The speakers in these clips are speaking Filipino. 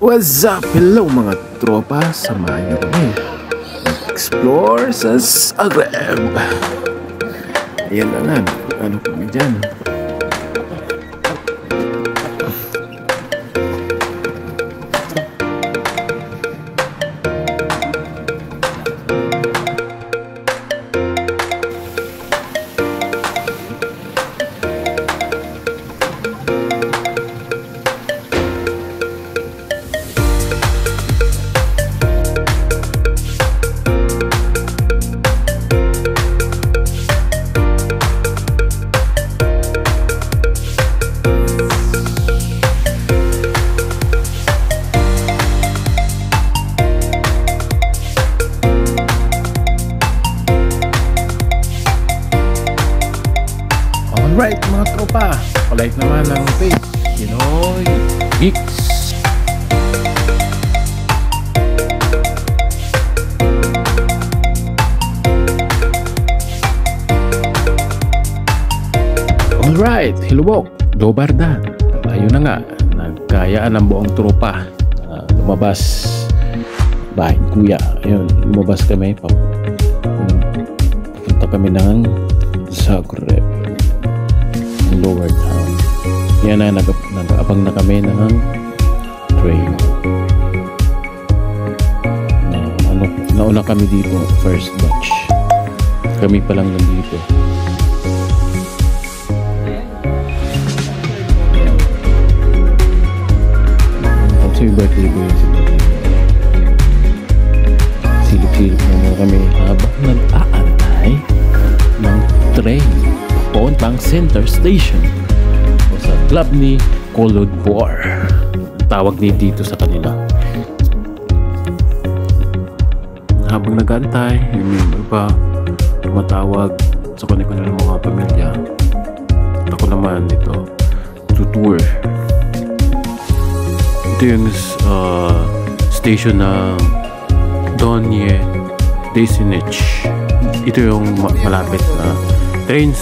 What's up? Hello mga tropa, samahan niyo kami explore sa Zagreb. Ayan na nga, ano kami dyan. Alright mga tropa, palike naman ang page Pinoy Geeks. Alright, hilubok, dobardan. Ayun na nga, nagkayaan ang buong tropa. Lumabas bahay kuya. Ayun, lumabas kami. Punta kami ng Zagreb, lower town. Yan na, nag-abang na kami ng train. Nauna kami dito, first batch. Kami pa lang nandito. Tapos yung birthday ko yun. Silip-silip naman kami habang nag-aantay ng train papuntang Center Station o sa club ni Colored War, tawag ni dito sa kanila. Habang nag-aantay, yung member pa tumatawag sa kanilang mga pamilya. Ako naman ito tutour. Ito yung station na Donje Desinich. Ito yung malapit na train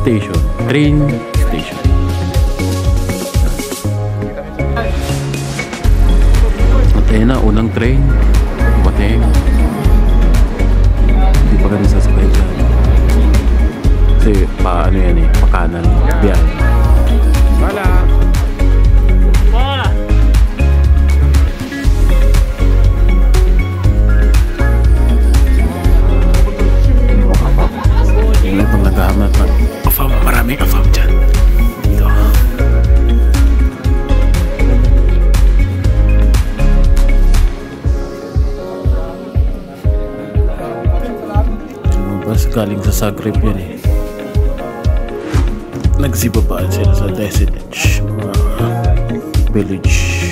station. At ayun na, unang train dumating. Hindi pa kami sasakay dyan kasi paano yan eh, pakanan biyahe. Wala. Tingnan pang naghahamad na afam, maraming afam dyan dito. Bas galing sa Zagreb yan eh. Nagsibabaan sila sa Desinich, mga village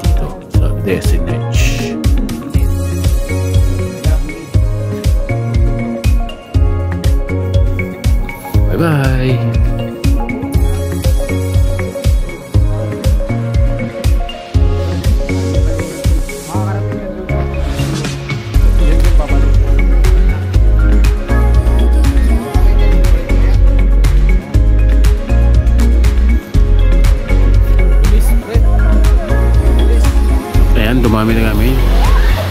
dito sa Desinich. Bye-bye! Ayan, dumami na kami.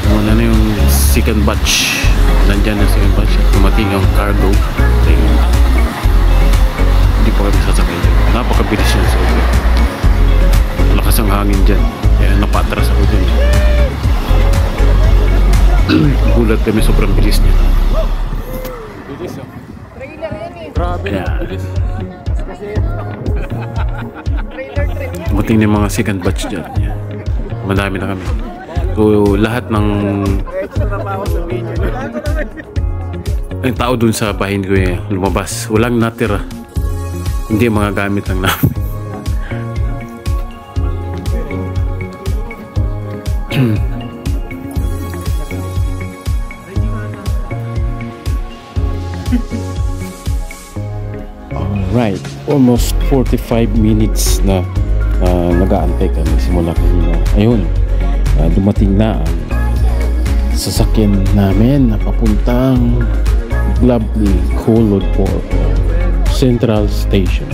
Muna na yung second batch. Nandyan na second batch. Dumating yung cargo. Hindi pa kami sasakay dyan. Napakabilis yan sa ulo. Malakas ang hangin dyan. Kaya napatras ako dyan. Gulat kami, sobrang bilis niya. Bilis oh. Trailer yan eh. Grabe na bilis. Dumating na yung mga second batch dyan. Madami na kami. So lahat ng ang tao dun sa bahay ko eh, lumabas. Walang natira. Hindi mga gamit lang namin. Alright, almost 45 minutes na nag-aantay kami simula kanina. Ayun, dumating na ang sasakyan namin na papuntang lovely Colored War Central Station.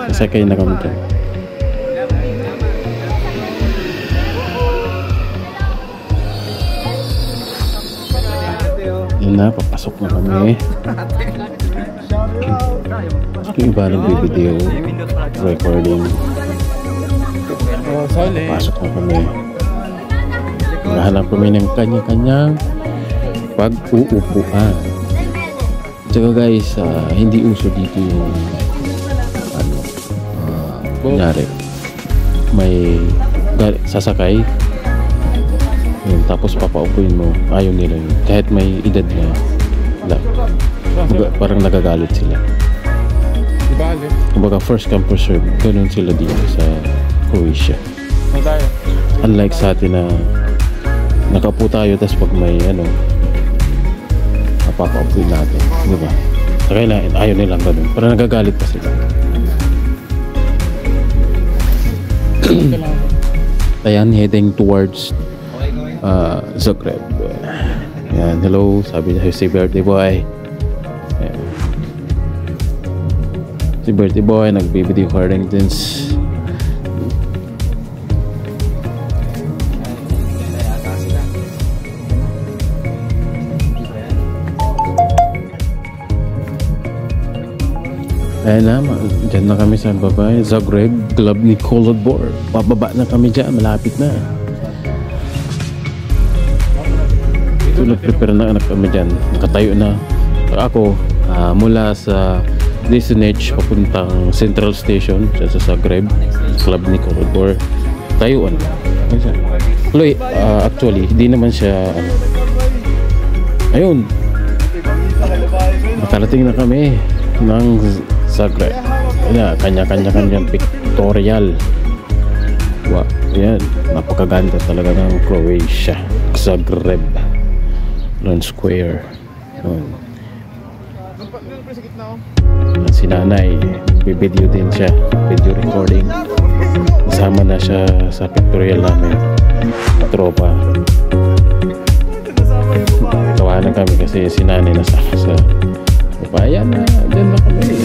Nasakay na kami dyan. na, papasok na kami. Yung iba nag-video recording. Papasok na kami. Maghahanap kami ng kanya-kanyang pag-uupuan. Tsaka guys, hindi uso dito yung kunyari may sasakay yun, tapos papaupuin mo, ayaw nila yun kahit may edad na parang nagagalit sila. Kumbaga first come first serve, ganun sila dito sa Croatia. Unlike sa atin na nakaupo tayo, tapos pag may papaupuin natin, di ba? So kailangan, ayaw nilang ganun, parang nagagalit pa sila. Ayan, heading towards Zagreb. Ayan, hello, sabi niya si birthday boy. Ayan. Si birthday boy nag-video recording dins. Ayan na, dyan na kami sa babae, Zagreb, club ni Cold War. Pababa na kami dyan, malapit na. So nag-prepare na kami dyan, nakatayo na. Ako, mula sa destination papuntang Central Station sa Zagreb, club ni Cold War. Tayuan. Actually, hindi naman siya, ayun. Nakarating na kami ng Zagreb. Kanya-kanyang pictorial. Wow, yan, napakaganda talaga ng Croatia. Zagreb Lone Square. Si nanay, video din siya, video recording. Kasama na siya sa pictorial namin, tropa. Tawanan kami kasi si nanay nasama sa bayan na, dyan na kami.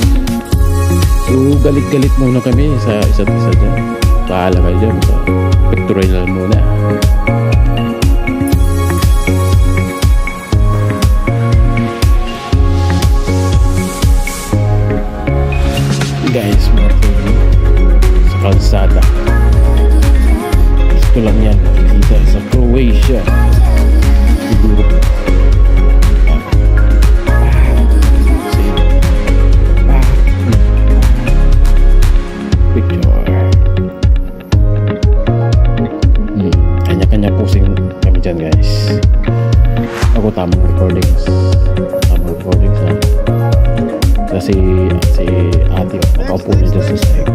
So galit-galit muna kami sa isa't isa dyan. Paala kayo dyan sa pictorial muna. Guys, sa kalsada, gusto lang yan makikita sa Croatia. Siguro guys, ako tamang recordings ha. Kasi si ate nakaupo na dyan sa side,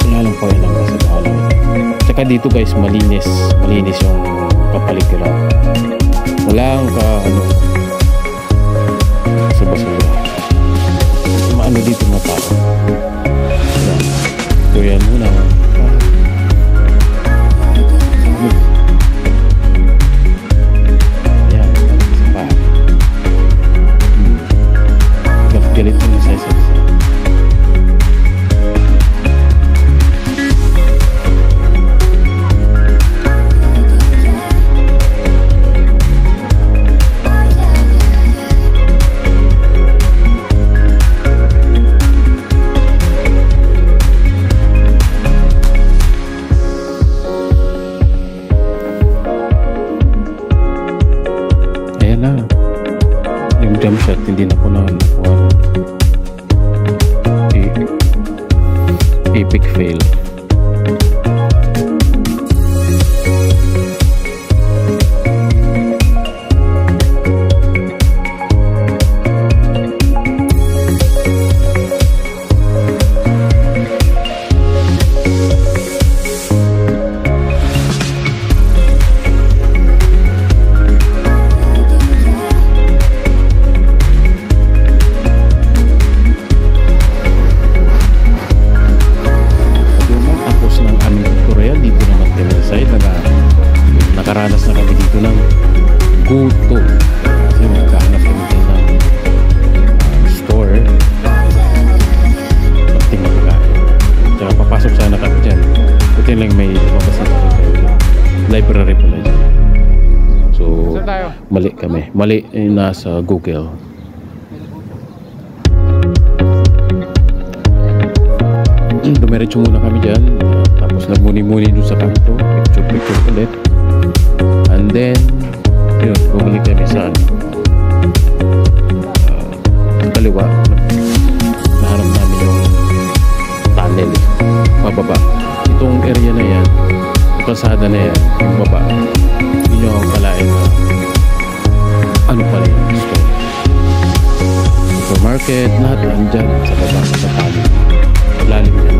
kaya lang pa yun lang sa bahala. Tsaka dito guys, malinis yung kapaligiran, walang sa basura, maano dito mga tao. So yan muna. Galit mo sa isa. Ayan na. Yung jump shot hindi na po nakuha. Epic fail. Nakaranas na kami dito ng gutom kasi magkahanap kami dito ng store pagting na pagkain. Tsaka papasok sana kami dyan, buti lang may lumabas na library pala dyan. So Mali kami. Mali nasa Google. Dumiretso muna kami dyan. Tapos nagmuni-muni doon sa kanto. Picture ulit. And then, yun, bumalik kami sa kaliwa. Naharap namin yung tunnel. Pababa. Itong area na yan, yung kalsada na yan, yung baba. Hindi nyo ang kalain na ano pala yung store. Supermarket, lahat lang dyan sa baba, sa tunnel. Lalim yan.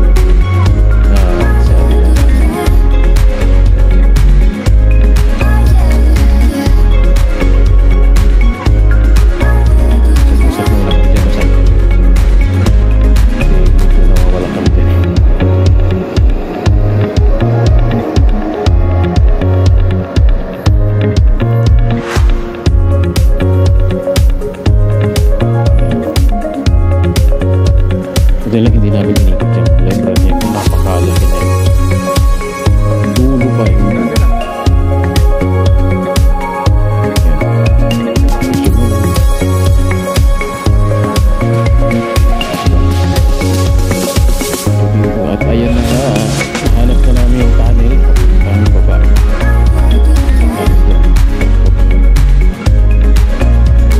Hindi lang, hindi namin inikot yan. Library niya kung napakalaki na yun. Dulo ba yun? At ayan na nga, hanap na namin yung tunnel. Kami baba.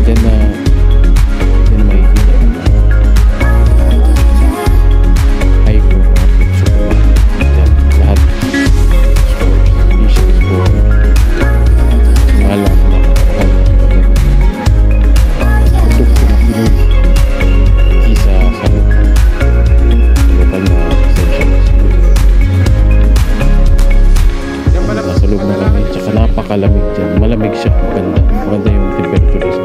Then makikita napakalamig dyan. Malamig siya. Maganda. Maganda yung temperature is.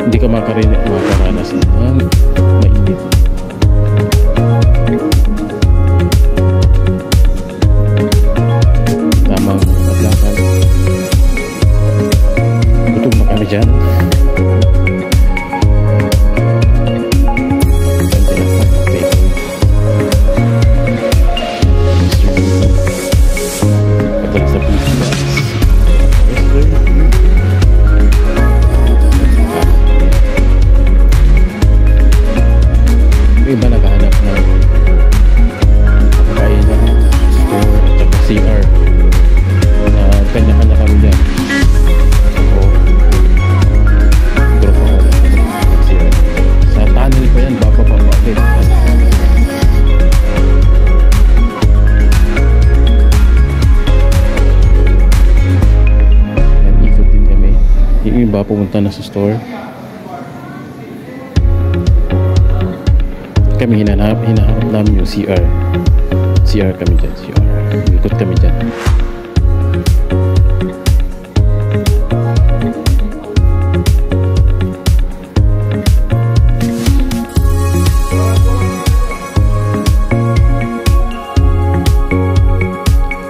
Hindi ka makaranas ng mainit. Tamang matlakan. Gutom na kami dyan. Iba naghahanap ng kainan, store at saka CR na kanya-kanya kami dyan. So, drop ako ng CR. Sa tunnel pa yan, bababa ulit. Yan, ikot din kami. Yung iba pumunta na sa store. Kami hinahanap namin yung CR kami dyan, CR ikot kami dyan.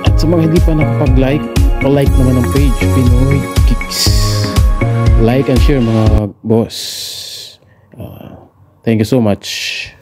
At sa mga hindi pa nakapag-like, pa-like naman ang page Pinoy Kicks. Like and share mga boss. Thank you so much.